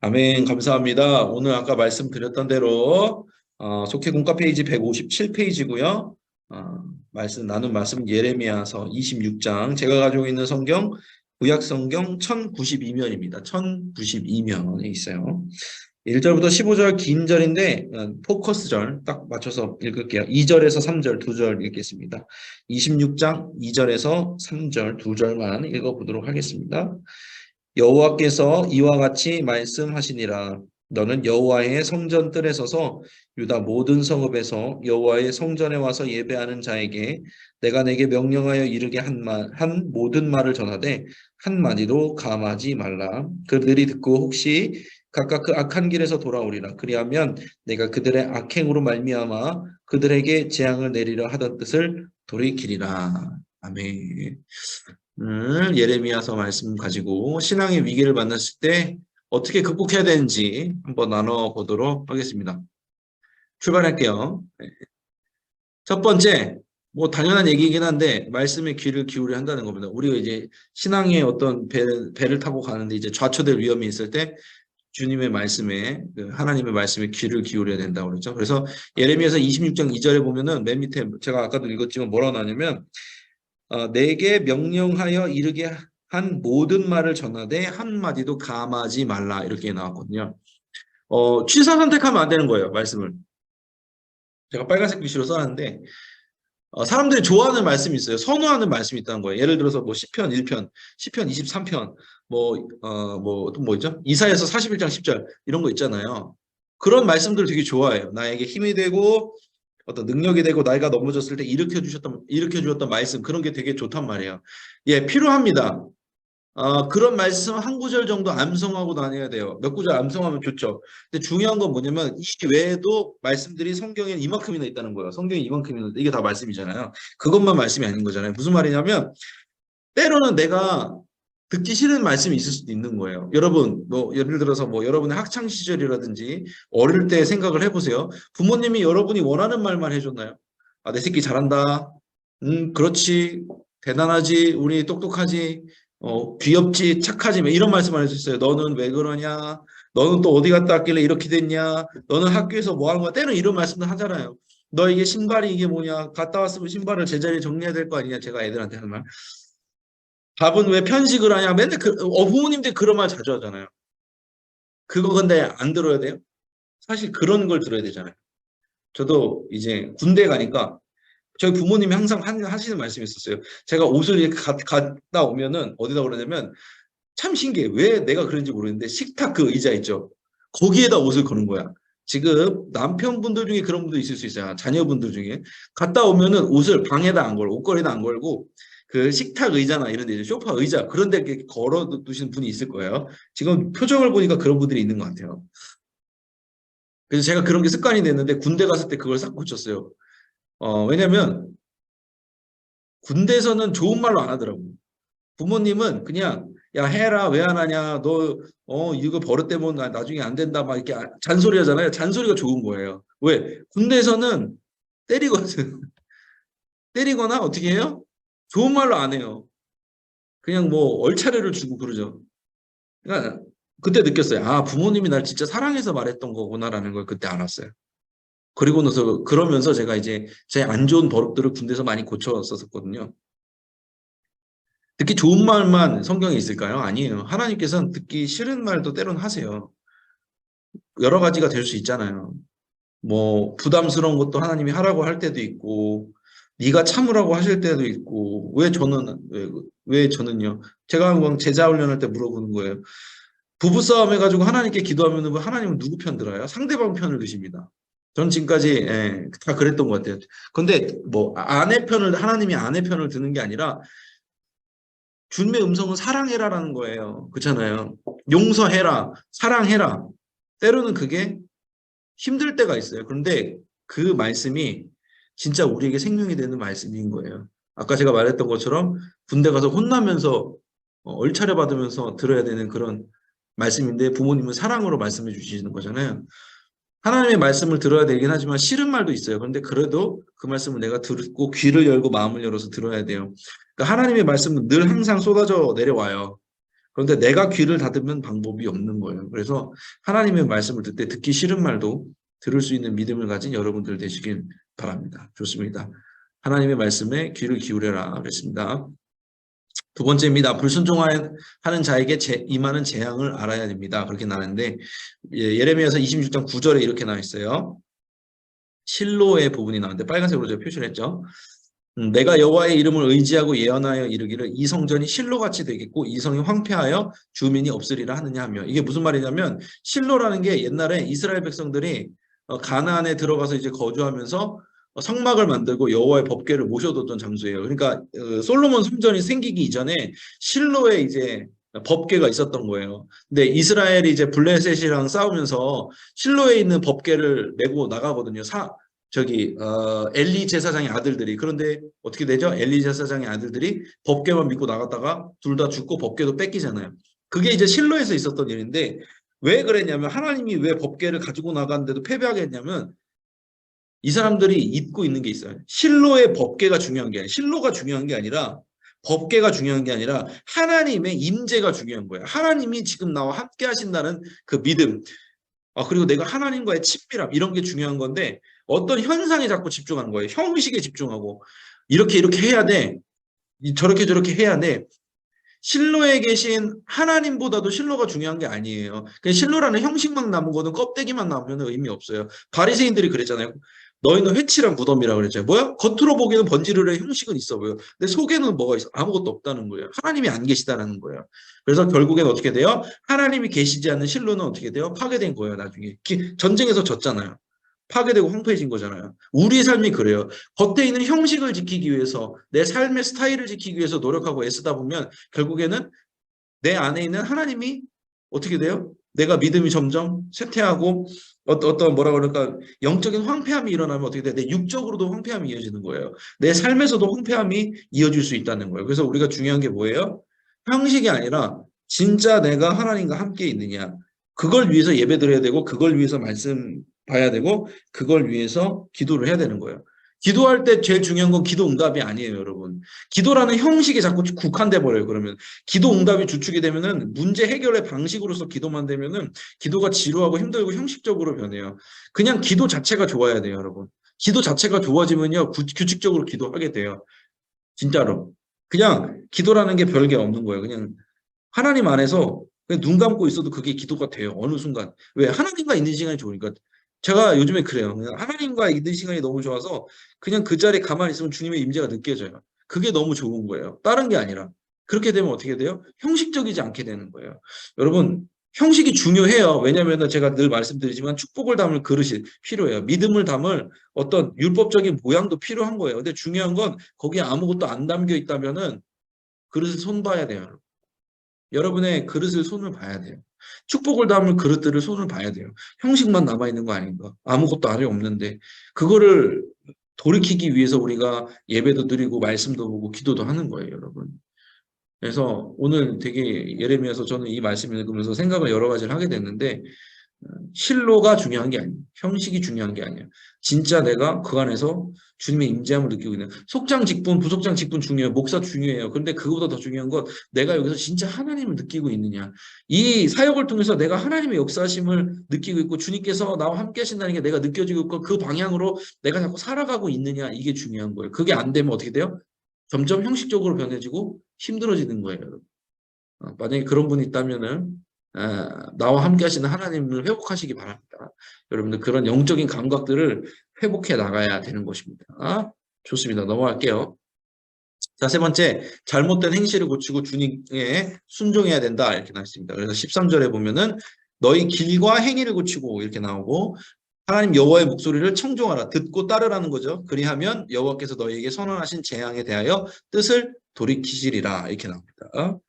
아멘. 감사합니다. 오늘 아까 말씀드렸던 대로 속회 공과 페이지 157페이지고요. 나눈 말씀 예레미야서 26장. 제가 가지고 있는 성경 구약 성경 1092면입니다. 1092면에 있어요. 1절부터 15절 긴 절인데 포커스절 딱 맞춰서 읽을게요. 2절에서 3절 두 절 읽겠습니다. 26장 2절에서 3절 두 절만 읽어보도록 하겠습니다. 여호와께서 이와 같이 말씀하시니라. 너는 여호와의 성전 뜰에 서서 유다 모든 성읍에서 여호와의 성전에 와서 예배하는 자에게 내가 내게 명령하여 이르게 한 모든 말을 전하되 한마디도 감하지 말라. 그들이 듣고 혹시 각각 그 악한 길에서 돌아오리라. 그리하면 내가 그들의 악행으로 말미암아 그들에게 재앙을 내리려 하던 뜻을 돌이키리라. 아멘. 예레미야서 말씀 가지고 신앙의 위기를 만났을 때 어떻게 극복해야 되는지 한번 나눠보도록 하겠습니다. 출발할게요. 첫 번째, 뭐 당연한 얘기이긴 한데 말씀에 귀를 기울여야 한다는 겁니다. 우리가 이제 신앙의 어떤 배를 타고 가는데 이제 좌초될 위험이 있을 때 주님의 말씀에 하나님의 말씀에 귀를 기울여야 된다고 그러죠. 그래서 예레미야서 26장 2절에 보면은 맨 밑에 제가 아까도 읽었지만 뭐라고 나냐면 내게 명령하여 이르게 한 모든 말을 전하되 한마디도 감하지 말라 이렇게 나왔거든요. 취사 선택하면 안 되는 거예요. 말씀을. 제가 빨간색 글씨로 써놨는데 사람들이 좋아하는 말씀이 있어요. 선호하는 말씀이 있다는 거예요. 예를 들어서 뭐 시편 1편, 시편 23편, 또 뭐 있죠? 이사야서 41장 10절 이런 거 있잖아요. 그런 말씀들을 되게 좋아해요. 나에게 힘이 되고 어떤 능력이 되고 나이가 넘어졌을 때 일으켜 주셨던 말씀 그런 게 되게 좋단 말이에요. 예, 필요합니다. 그런 말씀 한 구절 정도 암송하고 다녀야 돼요. 몇 구절 암송하면 좋죠. 근데 중요한 건 뭐냐면 이 외에도 말씀들이 성경에 이만큼이나 있다는 거예요. 성경에 이만큼이나 이게 다 말씀이잖아요. 그것만 말씀이 아닌 거잖아요. 무슨 말이냐면 때로는 내가 듣기 싫은 말씀이 있을 수도 있는 거예요. 여러분, 뭐 예를 들어서 뭐 여러분의 학창 시절이라든지 어릴 때 생각을 해보세요. 부모님이 여러분이 원하는 말만 해줬나요? 내 새끼 잘한다. 그렇지. 대단하지. 우리 똑똑하지. 귀엽지. 착하지. 뭐 이런 말씀만 해줬어요. 너는 왜 그러냐? 너는 또 어디 갔다 왔길래 이렇게 됐냐? 너는 학교에서 뭐 하는 거야? 때로는 이런 말씀도 하잖아요. 너 이게 신발이 이게 뭐냐? 갔다 왔으면 신발을 제자리에 정리해야 될 거 아니냐? 제가 애들한테 하는 말. 밥은 왜 편식을 하냐? 맨날 부모님들 그런 말 자주 하잖아요. 그거 근데 안 들어야 돼요? 사실 그런 걸 들어야 되잖아요. 저도 이제 군대 가니까 저희 부모님이 항상 하시는 말씀이 있었어요. 제가 옷을 이렇게 갔다 오면은 어디다 그러냐면 참 신기해. 왜 내가 그런지 모르겠는데 식탁 그 의자 있죠. 거기에다 옷을 거는 거야. 지금 남편분들 중에 그런 분도 있을 수 있어요. 자녀분들 중에. 갔다 오면은 옷을 방에다 안 걸고 옷걸이에다 안 걸고 그 식탁 의자나 이런 데 소파 의자 그런 데 이렇게 걸어 두시는 분이 있을 거예요. 지금 표정을 보니까 그런 분들이 있는 것 같아요. 그래서 제가 그런 게 습관이 됐는데 군대 갔을 때 그걸 싹 고쳤어요. 왜냐면 군대에서는 좋은 말로 안 하더라고요. 부모님은 그냥 야 해라 왜 안 하냐 너 이거 버릇되면 나중에 안 된다 막 이렇게 잔소리 하잖아요. 잔소리가 좋은 거예요. 왜? 군대에서는 때리거든. 때리거나 어떻게 해요? 좋은 말로 안 해요. 그냥 뭐 얼차례를 주고 그러죠. 그러니까 그때 느꼈어요. 부모님이 날 진짜 사랑해서 말했던 거구나라는 걸 그때 알았어요. 그리고 나서 그러면서 제가 이제 제 안 좋은 버릇들을 군대에서 많이 고쳤었거든요. 듣기 좋은 말만 성경에 있을까요? 아니에요. 하나님께서는 듣기 싫은 말도 때론 하세요. 여러 가지가 될 수 있잖아요. 뭐 부담스러운 것도 하나님이 하라고 할 때도 있고 네가 참으라고 하실 때도 있고 왜 저는요? 제가 한번 제자 훈련할 때 물어보는 거예요. 부부싸움 해가지고 하나님께 기도하면 하나님은 누구 편 들어요? 상대방 편을 드십니다. 전 지금까지 다 그랬던 것 같아요. 근데 뭐 하나님이 아내 편을 드는 게 아니라 주님의 음성은 사랑해라라는 거예요. 그렇잖아요. 용서해라, 사랑해라. 때로는 그게 힘들 때가 있어요. 그런데 그 말씀이 진짜 우리에게 생명이 되는 말씀인 거예요. 아까 제가 말했던 것처럼 군대 가서 혼나면서 얼차려 받으면서 들어야 되는 그런 말씀인데 부모님은 사랑으로 말씀해 주시는 거잖아요. 하나님의 말씀을 들어야 되긴 하지만 싫은 말도 있어요. 그런데 그래도 그 말씀을 내가 듣고 귀를 열고 마음을 열어서 들어야 돼요. 그러니까 하나님의 말씀은 늘 항상 쏟아져 내려와요. 그런데 내가 귀를 닫으면 방법이 없는 거예요. 그래서 하나님의 말씀을 듣때 듣기 싫은 말도 들을 수 있는 믿음을 가진 여러분들 되시길 바랍니다. 좋습니다. 하나님의 말씀에 귀를 기울여라 그랬습니다. 두 번째입니다. 불순종하는 자에게 임하는 재앙을 알아야 됩니다. 그렇게 나왔는데 예레미야서 26장 9절에 이렇게 나와 있어요. 실로의 부분이 나왔는데 빨간색으로 제가 표시를 했죠. 내가 여호와의 이름을 의지하고 예언하여 이르기를 이 성전이 실로같이 되겠고 이 성이 황폐하여 주민이 없으리라 하느냐 하며, 이게 무슨 말이냐면 실로라는 게 옛날에 이스라엘 백성들이 가나안에 들어가서 이제 거주하면서 성막을 만들고 여호와의 법궤를 모셔뒀던 장소예요. 그러니까 솔로몬 성전이 생기기 이전에 실로에 이제 법궤가 있었던 거예요. 근데 이스라엘이 이제 블레셋이랑 싸우면서 실로에 있는 법궤를 메고 나가거든요. 엘리 제사장의 아들들이. 그런데 어떻게 되죠? 엘리 제사장의 아들들이 법궤만 믿고 나갔다가 둘 다 죽고 법궤도 뺏기잖아요. 그게 이제 실로에서 있었던 일인데, 왜 그랬냐면 하나님이 왜 법궤를 가지고 나갔는데도 패배하게 했냐면 이 사람들이 잊고 있는 게 있어요. 실로의 법궤가 중요한 게 아니라, 실로가 중요한 게 아니라, 법궤가 중요한 게 아니라 하나님의 임재가 중요한 거예요. 하나님이 지금 나와 함께 하신다는 그 믿음, 그리고 내가 하나님과의 친밀함, 이런 게 중요한 건데 어떤 현상에 자꾸 집중하는 거예요. 형식에 집중하고 이렇게 해야 돼, 저렇게 해야 돼. 실로에 계신 하나님보다도 실로가 중요한 게 아니에요. 그냥 실로라는 형식만 남은 거는, 껍데기만 남으면 의미 없어요. 바리새인들이 그랬잖아요. 너희는 회칠한 무덤이라고 그랬잖아요. 뭐야? 겉으로 보기에는 번지르르의 형식은 있어 보여. 근데 속에는 뭐가 있어? 아무것도 없다는 거예요. 하나님이 안 계시다는 거예요. 그래서 결국엔 어떻게 돼요? 하나님이 계시지 않는 실로는 어떻게 돼요? 파괴된 거예요. 나중에 전쟁에서 졌잖아요. 파괴되고 황폐해진 거잖아요. 우리의 삶이 그래요. 겉에 있는 형식을 지키기 위해서, 내 삶의 스타일을 지키기 위해서 노력하고 애쓰다 보면 결국에는 내 안에 있는 하나님이 어떻게 돼요? 내가 믿음이 점점 쇠퇴하고 어떤 뭐라 그럴까, 영적인 황폐함이 일어나면 어떻게 돼? 내 육적으로도 황폐함이 이어지는 거예요. 내 삶에서도 황폐함이 이어질 수 있다는 거예요. 그래서 우리가 중요한 게 뭐예요? 형식이 아니라 진짜 내가 하나님과 함께 있느냐. 그걸 위해서 예배 드려야 되고, 그걸 위해서 말씀 봐야 되고, 그걸 위해서 기도를 해야 되는 거예요. 기도할 때 제일 중요한 건 기도 응답이 아니에요, 여러분. 기도라는 형식에 자꾸 국한돼 버려요. 그러면 기도 응답이 주축이 되면은 문제 해결의 방식으로서 기도만 되면은 기도가 지루하고 힘들고 형식적으로 변해요. 그냥 기도 자체가 좋아야 돼요, 여러분. 기도 자체가 좋아지면요, 규칙적으로 기도하게 돼요. 진짜로. 그냥 기도라는 게 별게 없는 거예요. 그냥 하나님 안에서 그냥 눈 감고 있어도 그게 기도가 돼요. 어느 순간. 왜? 하나님과 있는 시간이 좋으니까. 제가 요즘에 그래요. 그냥 하나님과 있는 시간이 너무 좋아서 그냥 그 자리에 가만히 있으면 주님의 임재가 느껴져요. 그게 너무 좋은 거예요. 다른 게 아니라. 그렇게 되면 어떻게 돼요? 형식적이지 않게 되는 거예요. 여러분, 형식이 중요해요. 왜냐하면 제가 늘 말씀드리지만 축복을 담을 그릇이 필요해요. 믿음을 담을 어떤 율법적인 모양도 필요한 거예요. 근데 중요한 건 거기에 아무것도 안 담겨 있다면은 그릇을 손봐야 돼요. 여러분의 그릇을 손을 봐야 돼요. 축복을 담을 그릇들을 손을 봐야 돼요. 형식만 남아있는 거 아닌가? 아무것도 안에 없는데. 그거를 돌이키기 위해서 우리가 예배도 드리고 말씀도 보고 기도도 하는 거예요, 여러분. 그래서 오늘 되게 예레미야서 저는 이 말씀을 읽으면서 생각을 여러 가지를 하게 됐는데, 실로가 중요한 게 아니에요. 형식이 중요한 게 아니에요. 진짜 내가 그 안에서 주님의 임재함을 느끼고 있는, 속장 직분, 부속장 직분 중요해요. 목사 중요해요. 그런데 그거보다 더 중요한 건 내가 여기서 진짜 하나님을 느끼고 있느냐. 이 사역을 통해서 내가 하나님의 역사심을 느끼고 있고 주님께서 나와 함께 하신다는 게 내가 느껴지고 있고 그 방향으로 내가 자꾸 살아가고 있느냐, 이게 중요한 거예요. 그게 안 되면 어떻게 돼요? 점점 형식적으로 변해지고 힘들어지는 거예요, 여러분. 만약에 그런 분이 있다면은 나와 함께 하시는 하나님을 회복하시기 바랍니다. 여러분들 그런 영적인 감각들을 회복해 나가야 되는 것입니다. 좋습니다. 넘어갈게요. 자, 세 번째, 잘못된 행실을 고치고 주님에 순종해야 된다, 이렇게 나왔습니다. 그래서 13절에 보면은 너희 길과 행위를 고치고 이렇게 나오고, 하나님 여호와의 목소리를 청종하라, 듣고 따르라는 거죠. 그리하면 여호와께서 너희에게 선언하신 재앙에 대하여 뜻을 돌이키시리라, 이렇게 나옵니다.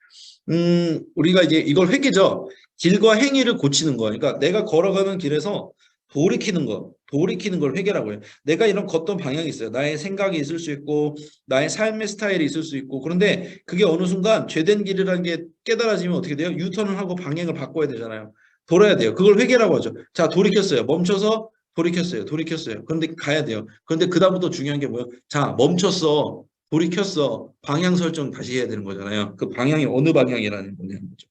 우리가 이제 이걸 회개죠. 길과 행위를 고치는 거. 그러니까 내가 걸어가는 길에서 돌이키는 걸 회개라고 해요. 내가 이런 걷던 방향이 있어요. 나의 생각이 있을 수 있고, 나의 삶의 스타일이 있을 수 있고, 그런데 그게 어느 순간 죄된 길이라는 게 깨달아지면 어떻게 돼요? 유턴을 하고 방향을 바꿔야 되잖아요. 돌아야 돼요. 그걸 회개라고 하죠. 자, 돌이켰어요. 멈춰서 돌이켰어요. 그런데 가야 돼요. 그런데 그다음부터 중요한 게 뭐예요? 자, 멈췄어. 돌이켰어. 방향 설정 다시 해야 되는 거잖아요. 그 방향이 어느 방향이라는 거냐는 거죠.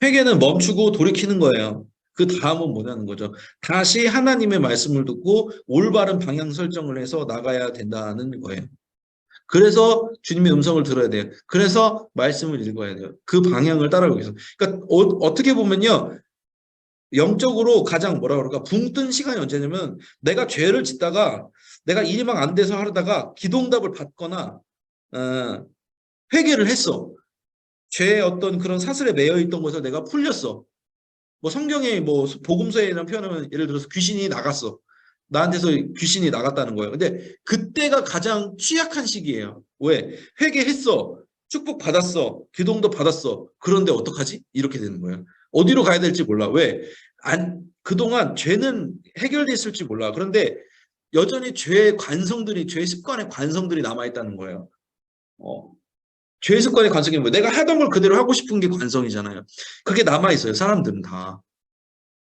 회개는 멈추고 돌이키는 거예요. 그 다음은 뭐냐는 거죠. 다시 하나님의 말씀을 듣고 올바른 방향 설정을 해서 나가야 된다는 거예요. 그래서 주님의 음성을 들어야 돼요. 그래서 말씀을 읽어야 돼요. 그 방향을 따라가기 위해서. 그러니까 어떻게 보면요. 영적으로 가장 뭐라 그럴까 붕 뜬 시간이 언제냐면 내가 죄를 짓다가 내가 일이 막 안 돼서 하다가 기도응답을 받거나 어, 회개를 했어. 죄의 어떤 그런 사슬에 매여 있던 것을 내가 풀렸어. 뭐 성경에 뭐 복음서에 이런 표현하면 예를 들어서 귀신이 나갔어. 나한테서 귀신이 나갔다는 거예요. 근데 그때가 가장 취약한 시기예요. 왜? 회개했어. 축복 받았어. 기도도 받았어. 그런데 어떡하지? 이렇게 되는 거예요. 어디로 가야 될지 몰라. 왜? 그동안 죄는 해결돼 있을지 몰라. 그런데 여전히 죄의 관성들이, 죄의 습관의 관성들이 남아있다는 거예요. 죄의 습관의 관성이 뭐예요? 내가 하던 걸 그대로 하고 싶은 게 관성이잖아요. 그게 남아있어요. 사람들은 다.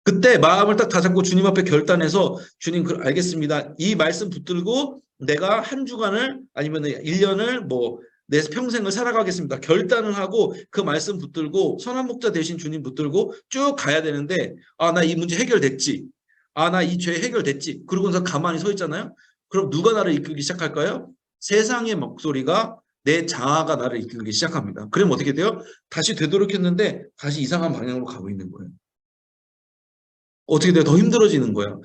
그때 마음을 딱 다잡고 주님 앞에 결단해서 주님 알겠습니다. 이 말씀 붙들고 내가 한 주간을 아니면 1년을 뭐 내 평생을 살아가겠습니다. 결단을 하고 그 말씀 붙들고 선한 목자 대신 주님 붙들고 쭉 가야 되는데 아, 나 이 문제 해결됐지. 아, 나 이 죄 해결됐지. 그러고서 가만히 서 있잖아요. 그럼 누가 나를 이끌기 시작할까요? 세상의 목소리가 내 자아가 나를 이끌기 시작합니다. 그럼 어떻게 돼요? 다시 되돌이켰는데 다시 이상한 방향으로 가고 있는 거예요. 어떻게 돼요? 더 힘들어지는 거예요.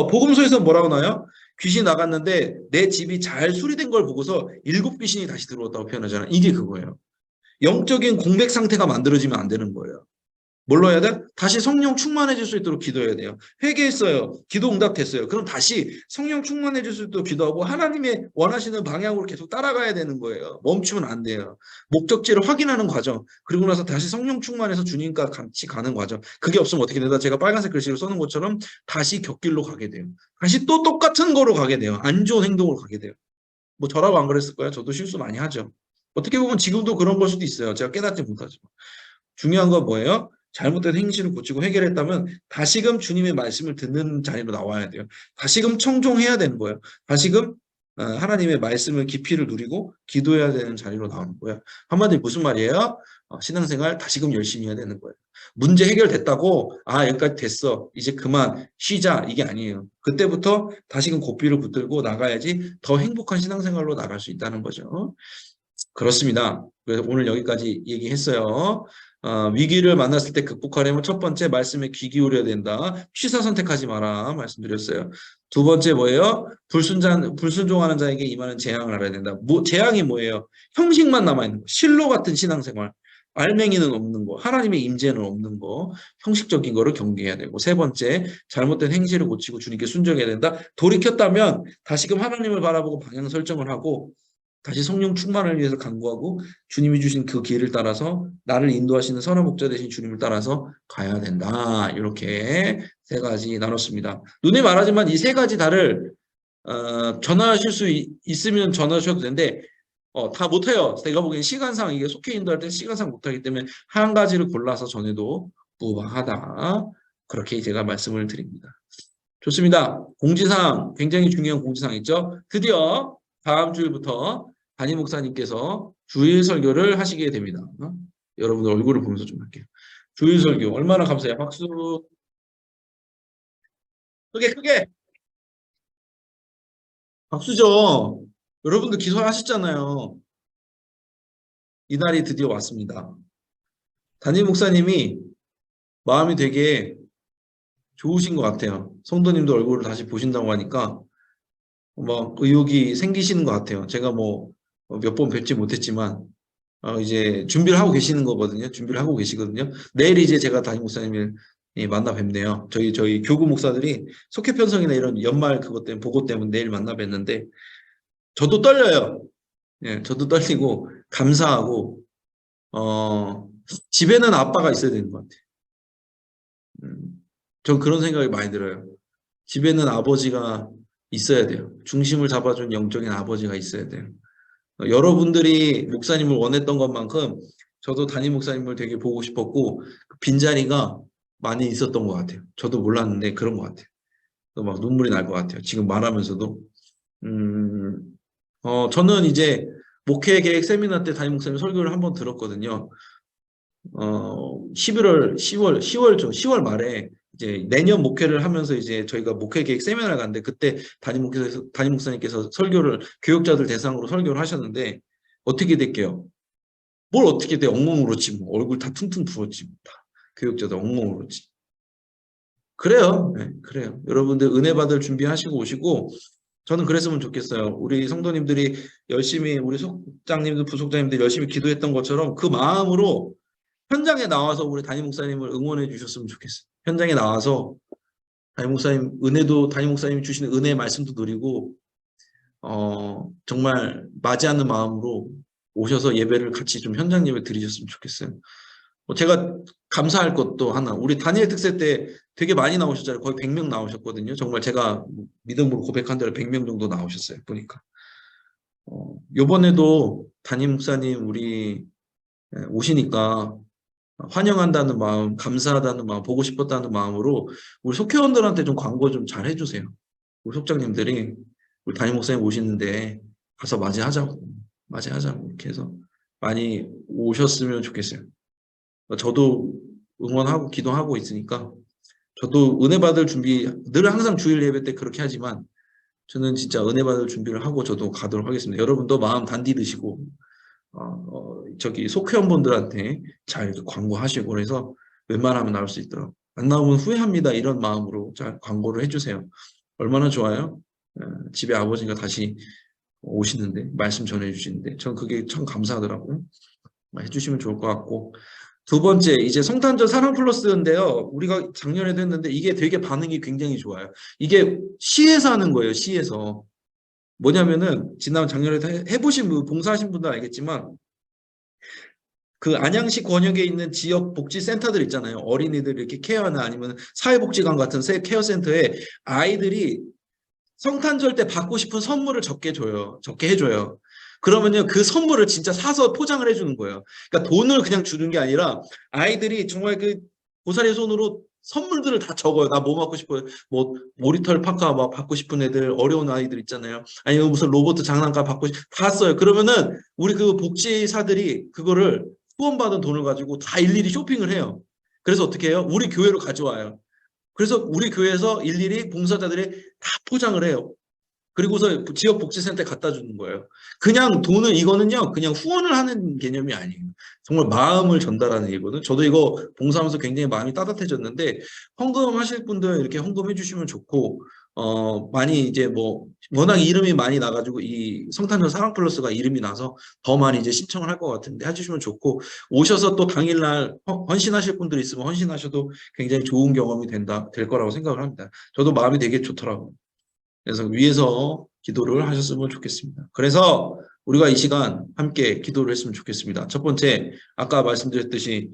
복음서에서 뭐라고 나와요? 귀신이 나갔는데 내 집이 잘 수리된 걸 보고서 7귀신이 다시 들어왔다고 표현하잖아요. 이게 그거예요. 영적인 공백 상태가 만들어지면 안 되는 거예요. 뭘로 해야 돼? 다시 성령 충만해질 수 있도록 기도해야 돼요. 회개했어요. 기도 응답됐어요. 그럼 다시 성령 충만해질 수 있도록 기도하고 하나님의 원하시는 방향으로 계속 따라가야 되는 거예요. 멈추면 안 돼요. 목적지를 확인하는 과정. 그리고 나서 다시 성령 충만해서 주님과 같이 가는 과정. 그게 없으면 어떻게 된다? 제가 빨간색 글씨로 써놓은 것처럼 다시 곁길로 가게 돼요. 다시 또 똑같은 거로 가게 돼요. 안 좋은 행동으로 가게 돼요. 뭐 저라고 안 그랬을 거예요. 저도 실수 많이 하죠. 어떻게 보면 지금도 그런 걸 수도 있어요. 제가 깨닫지 못하지만. 중요한 건 뭐예요? 잘못된 행실을 고치고 해결했다면 다시금 주님의 말씀을 듣는 자리로 나와야 돼요. 다시금 청종해야 되는 거예요. 다시금 하나님의 말씀을 깊이를 누리고 기도해야 되는 자리로 나오는 거예요. 한마디로 무슨 말이에요? 신앙생활 다시금 열심히 해야 되는 거예요. 문제 해결됐다고 아 여기까지 됐어. 이제 그만 쉬자. 이게 아니에요. 그때부터 다시금 고삐를 붙들고 나가야지 더 행복한 신앙생활로 나갈 수 있다는 거죠. 그렇습니다. 그래서 오늘 여기까지 얘기했어요. 위기를 만났을 때 극복하려면 첫 번째 말씀에 귀 기울여야 된다. 취사 선택하지 마라 말씀드렸어요. 두 번째 뭐예요? 불순종하는 자에게 임하는 재앙을 알아야 된다. 재앙이 뭐예요? 형식만 남아있는 거. 실로 같은 신앙생활. 알맹이는 없는 거. 하나님의 임재는 없는 거. 형식적인 거를 경계해야 되고. 세 번째, 잘못된 행실을 고치고 주님께 순종해야 된다. 돌이켰다면 다시금 하나님을 바라보고 방향 설정을 하고 다시 성령 충만을 위해서 간구하고 주님이 주신 그 길을 따라서 나를 인도하시는 선한 목자 되신 주님을 따라서 가야 된다. 이렇게 세 가지 나눴습니다. 눈에 말하지만 이 세 가지 다를 전하실 수 있으면 전하셔도 되는데 다 못해요. 제가 보기엔 시간상 이게 속해 인도할 때 시간상 못하기 때문에 한 가지를 골라서 전해도 무방하다. 그렇게 제가 말씀을 드립니다. 좋습니다. 공지사항 굉장히 중요한 공지사항 있죠. 드디어 다음 주일부터 담임 목사님께서 주일 설교를 하시게 됩니다. 여러분들 얼굴을 보면서 좀 할게요. 주일 설교 얼마나 감사해요. 박수. 크게 박수죠. 여러분들 기도하셨잖아요. 이날이 드디어 왔습니다. 담임 목사님이 마음이 되게 좋으신 것 같아요. 성도님도 얼굴을 다시 보신다고 하니까 막 의욕이 생기시는 것 같아요. 제가 뭐 몇 번 뵙지 못했지만 이제 준비를 하고 계시는 거거든요. 준비를 하고 계시거든요. 내일 이제 제가 담임 목사님을 만나 뵙네요. 저희 교구 목사들이 속회 편성이나 이런 연말 그것 때문에 보고 때문에 내일 만나 뵙는데 저도 떨려요. 예, 저도 떨리고 감사하고 집에는 아빠가 있어야 되는 것 같아요. 전 그런 생각이 많이 들어요. 집에는 아버지가 있어야 돼요. 중심을 잡아준 영적인 아버지가 있어야 돼요. 여러분들이 목사님을 원했던 것만큼 저도 담임 목사님을 되게 보고 싶었고 그 빈자리가 많이 있었던 것 같아요. 저도 몰랐는데 그런 것 같아요. 막 눈물이 날 것 같아요. 지금 말하면서도. 저는 이제 목회 계획 세미나 때 담임 목사님 설교를 한번 들었거든요. 10월 말에 이제 내년 목회를 하면서 이제 저희가 목회 계획 세미나를 갔는데 그때 담임 목사님께서 교육자들 대상으로 설교를 하셨는데 어떻게 됐게요? 뭘 어떻게 돼? 엉엉 울었지 뭐. 얼굴 다 퉁퉁 부었지 뭐. 다. 교육자들 엉엉 울었지. 그래요. 네, 그래요. 여러분들 은혜 받을 준비하시고 오시고 저는 그랬으면 좋겠어요. 우리 성도님들이 열심히 우리 속장님들 부속장님들 열심히 기도했던 것처럼 그 마음으로 현장에 나와서 우리 담임 목사님을 응원해 주셨으면 좋겠어요. 현장에 나와서 담임 목사님이 주시는 은혜의 말씀도 누리고 정말 맞이하는 마음으로 오셔서 예배를 같이 좀 현장 예배 드리셨으면 좋겠어요. 제가 감사할 것도 하나, 우리 다니엘 특세 때 되게 많이 나오셨잖아요. 거의 100명 나오셨거든요. 정말 제가 믿음으로 고백한 대로 100명 정도 나오셨어요. 보니까. 요번에도 담임 목사님 우리 오시니까 환영한다는 마음, 감사하다는 마음, 보고 싶었다는 마음으로 우리 속회원들한테 좀 광고 좀 잘 해주세요. 우리 속장님들이 우리 담임 목사님 오시는데 가서 맞이하자고 이렇게 해서 많이 오셨으면 좋겠어요. 저도 응원하고 기도하고 있으니까 저도 은혜 받을 준비 늘 항상 주일 예배 때 그렇게 하지만 저는 진짜 은혜 받을 준비를 하고 저도 가도록 하겠습니다. 여러분도 마음 단디 드시고 저기 속회원분들한테 잘 광고하시고 그래서 웬만하면 나올 수 있도록 안 나오면 후회합니다 이런 마음으로 잘 광고를 해주세요. 얼마나 좋아요? 집에 아버지가 다시 오시는데 말씀 전해주시는데 전 그게 참 감사하더라고요. 해주시면 좋을 것 같고 두 번째 이제 성탄절 사랑 플러스인데요. 우리가 작년에도 했는데 이게 되게 반응이 굉장히 좋아요. 이게 시에서 하는 거예요. 시에서. 뭐냐면은 지난 작년에도 해보신 분 봉사하신 분들 알겠지만 그 안양시 권역에 있는 지역 복지센터들 있잖아요. 어린이들 이렇게 케어하는 아니면 사회복지관 같은 케어센터에 아이들이 성탄절 때 받고 싶은 선물을 적게 해줘요. 그러면요 그 선물을 진짜 사서 포장을 해주는 거예요. 그러니까 돈을 그냥 주는 게 아니라 아이들이 정말 그 고사리 손으로 선물들을 다 적어요. 나 뭐 받고 싶어요. 뭐 모리털 파카 막 받고 싶은 애들 어려운 아이들 있잖아요. 아니면 무슨 로봇 장난감 다 써요. 그러면은 우리 그 복지사들이 그거를 후원받은 돈을 가지고 다 일일이 쇼핑을 해요. 그래서 어떻게 해요? 우리 교회로 가져와요. 그래서 우리 교회에서 일일이 봉사자들이 다 포장을 해요. 그리고서 지역 복지센터에 갖다 주는 거예요. 그냥 돈을 이거는요. 그냥 후원을 하는 개념이 아니에요. 정말 마음을 전달하는 얘기거든요. 저도 이거 봉사하면서 굉장히 마음이 따뜻해졌는데 헌금하실 분들 이렇게 헌금해 주시면 좋고 많이 이제 뭐 워낙 이름이 많이 나가지고 이 성탄절 사랑 플러스가 이름이 나서 더 많이 이제 신청을 할 것 같은데 해주시면 좋고 오셔서 또 당일날 헌신하실 분들 있으면 헌신하셔도 굉장히 좋은 경험이 될 거라고 생각을 합니다. 저도 마음이 되게 좋더라고요. 그래서 위에서 기도를 하셨으면 좋겠습니다. 그래서 우리가 이 시간 함께 기도를 했으면 좋겠습니다. 첫 번째, 아까 말씀드렸듯이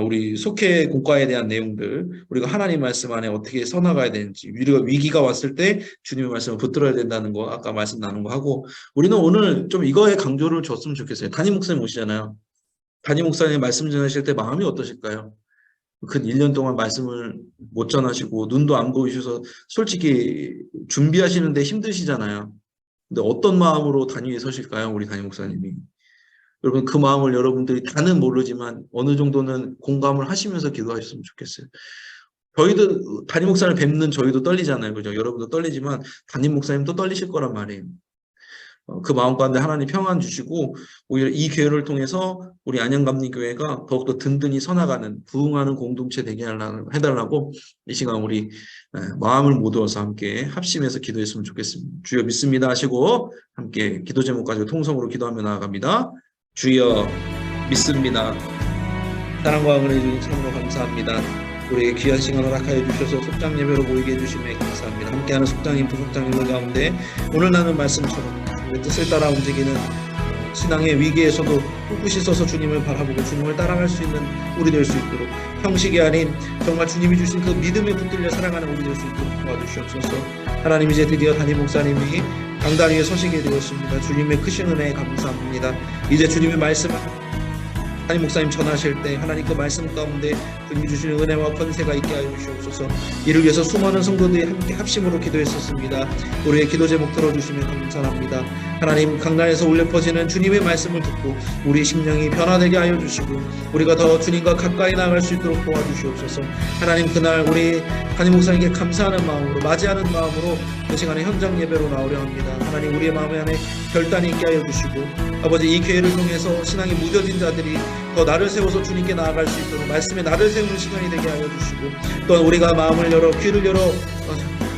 우리 속회 공과에 대한 내용들, 우리가 하나님 말씀 안에 어떻게 서나가야 되는지, 우리가 위기가 왔을 때 주님의 말씀을 붙들어야 된다는 거, 아까 말씀 나눈 거 하고, 우리는 오늘 좀 이거에 강조를 줬으면 좋겠어요. 담임 목사님 오시잖아요. 담임 목사님 말씀 전하실 때 마음이 어떠실까요? 근 1년 동안 말씀을 못 전하시고 눈도 안 보이셔서 솔직히 준비하시는데 힘드시잖아요. 근데 어떤 마음으로 단위에 서실까요? 우리 담임 목사님이. 여러분 그 마음을 여러분들이 다는 모르지만 어느 정도는 공감을 하시면서 기도하셨으면 좋겠어요. 저희도 담임 목사를 뵙는 저희도 떨리잖아요. 그죠? 여러분도 떨리지만 담임 목사님도 떨리실 거란 말이에요. 그 마음 가운데 하나님 평안 주시고 오히려 이 교회를 통해서 우리 안양감리교회가 더욱더 든든히 서나가는 부흥하는 공동체 되게 해달라고 이 시간 우리 마음을 모두어서 함께 합심해서 기도했으면 좋겠습니다. 주여 믿습니다 하시고 함께 기도 제목 가지고 통성으로 기도하며 나아갑니다. 주여 믿습니다. 사랑과 은혜 주님 참으로 감사합니다. 우리에게 귀한 시간 허락하여 주셔서 속장 예배로 모이게 해주심에 감사합니다. 함께하는 속장님, 부속장님들 가운데 오늘 나눈 말씀처럼 뜻을 따라 움직이는 신앙의 위기에서도 꿋꿋이 서서 주님을 바라보고 주님을 따라갈 수 있는 우리 될 수 있도록 형식이 아닌 정말 주님이 주신 그 믿음에 붙들려 살아가는 우리 될 수 있도록 도와주시옵소서. 하나님 이제 드디어 담임 목사님이 강단 위에 서시게 되었습니다. 주님의 크신 은혜에 감사합니다. 이제 주님의 말씀을 담임 목사님 전하실 때 하나님 그 말씀 가운데 주님이 주시는 은혜와 권세가 있게 하여 주시옵소서. 이를 위해서 수많은 성도들이 함께 합심으로 기도했었습니다. 우리의 기도 제목 들어주시면 감사합니다. 하나님 강단에서 울려 퍼지는 주님의 말씀을 듣고 우리 심령이 변화되게 하여 주시고 우리가 더 주님과 가까이 나아갈 수 있도록 도와주시옵소서. 하나님 그날 우리 담임 목사님께 감사하는 마음으로 맞이하는 마음으로 그 시간에 현장 예배로 나오려 합니다. 하나님 우리의 마음 안에 결단이 있게 하여 주시고 아버지 이 기회를 통해서 신앙이 무뎌진 자들이 더 나를 세워서 주님께 나아갈 수 있도록 말씀에 나를 세우는 시간이 되게 하여 주시고 또한 우리가 마음을 열어 귀를 열어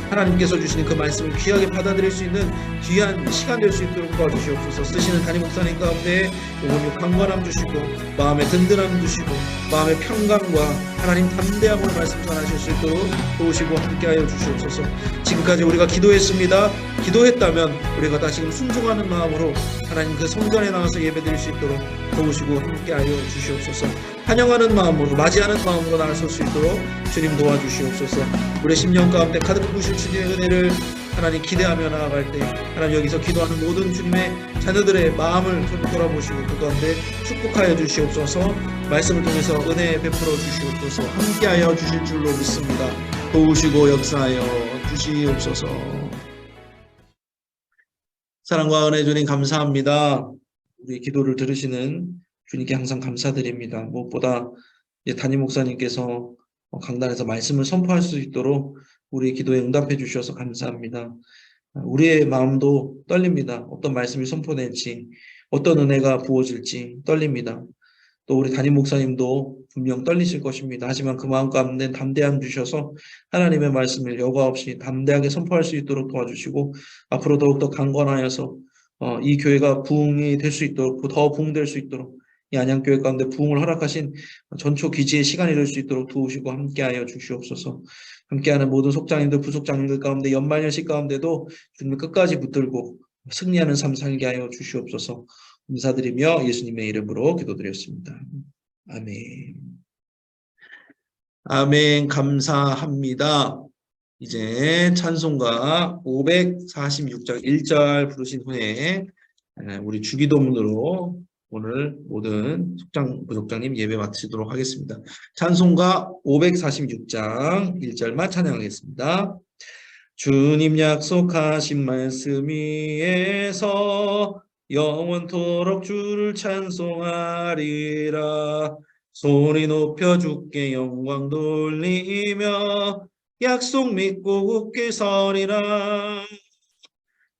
하나님께서 주시는 그 말씀을 귀하게 받아들일 수 있는 귀한 시간 될 수 있도록 도와주시옵소서. 쓰시는 담임 목사님 가운데 영혼의 강건함 주시고 마음의 든든함 주시고 마음의 평강과 하나님 담대함으로 말씀 전하실 수 있도록 도우시고 함께하여 주시옵소서. 지금까지 우리가 기도했습니다. 기도했다면 우리가 다시금 순종하는 마음으로 하나님 그 성전에 나와서 예배드릴 수 있도록 도우시고 함께하여 주시옵소서. 환영하는 마음으로 맞이하는 마음으로 나설 수 있도록 주님 도와주시옵소서. 우리 심령 가운데 가득 부으실 주님의 은혜를 하나님 기대하며 나아갈 때 하나님 여기서 기도하는 모든 주님의 자녀들의 마음을 돌아보시고 그 가운데 축복하여 주시옵소서. 말씀을 통해서 은혜 베풀어 주시옵소서. 함께하여 주실 줄로 믿습니다. 도우시고 역사하여 주시옵소서. 사랑과 은혜 주님 감사합니다. 우리 기도를 들으시는 주님께 항상 감사드립니다. 무엇보다 담임 목사님께서 강단에서 말씀을 선포할 수 있도록 우리의 기도에 응답해 주셔서 감사합니다. 우리의 마음도 떨립니다. 어떤 말씀이 선포될지, 어떤 은혜가 부어질지 떨립니다. 또 우리 담임 목사님도 분명 떨리실 것입니다. 하지만 그 마음 가운데 담대함 주셔서 하나님의 말씀을 여과 없이 담대하게 선포할 수 있도록 도와주시고 앞으로 더욱더 강건하여서 이 교회가 부흥이 될 수 있도록 더 부흥될 수 있도록 이 안양교회 가운데 부흥을 허락하신 전초 기지의 시간이 될 수 있도록 도우시고 함께하여 주시옵소서. 함께하는 모든 속장님들 부속장님들 가운데 연말연시 가운데도 주님을 끝까지 붙들고 승리하는 삶 살게 하여 주시옵소서. 감사드리며 예수님의 이름으로 기도드렸습니다. 아멘. 아멘. 감사합니다. 이제 찬송가 546장 1절 부르신 후에 우리 주기도문으로 오늘 모든 속장 부속장님 예배 마치도록 하겠습니다. 찬송가 546장 1절만 찬양하겠습니다. 주님 약속하신 말씀 위에서 영원토록 주를 찬송하리라. 소리 높여 주께 영광 돌리며 약속 믿고 굳게 서리라.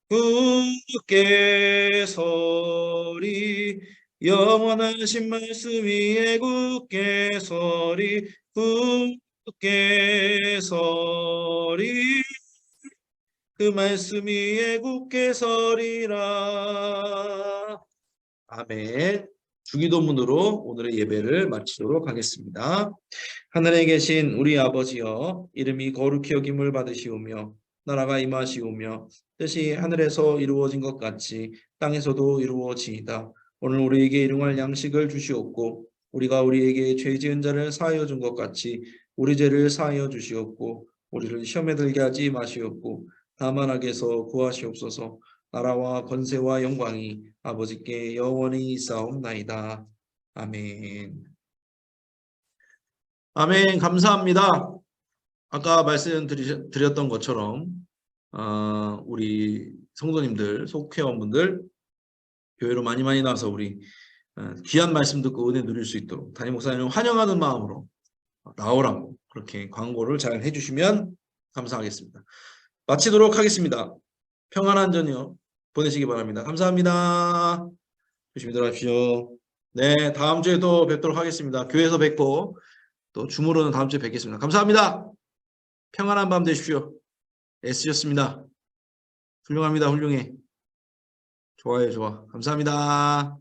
굳게 서리 영원하신 말씀 위에 굳게 서리 굳게 서리 그 말씀 위에 굳게 서리라. 아멘. 주기도문으로 오늘의 예배를 마치도록 하겠습니다. 하늘에 계신 우리 아버지여, 이름이 거룩히 여김을 받으시오며 나라가 임하시오며 뜻이 하늘에서 이루어진 것 같이 땅에서도 이루어지이다. 오늘 우리에게 일용할 양식을 주시옵고 우리가 우리에게 죄 지은 자를 사하여 준 것 같이 우리 죄를 사하여 주시옵고 우리를 시험에 들게 하지 마시옵고 다만 악에서 구하시옵소서. 나라와 권세와 영광이 아버지께 영원히 있사옵나이다. 아멘. 아멘. 감사합니다. 아까 말씀드렸던 것처럼 우리 성도님들, 속회원분들 교회로 많이 나와서 우리 귀한 말씀 듣고 은혜 누릴 수 있도록 담임 목사님을 환영하는 마음으로 나오라고 그렇게 광고를 잘 해주시면 감사하겠습니다. 마치도록 하겠습니다. 평안한 저녁 보내시기 바랍니다. 감사합니다. 조심히 들어가십시오. 네, 다음 주에 또 뵙도록 하겠습니다. 교회에서 뵙고 또 줌으로는 다음 주에 뵙겠습니다. 감사합니다. 평안한 밤 되십시오. 애쓰셨습니다. 훌륭합니다. 훌륭해. 좋아요, 좋아. 감사합니다.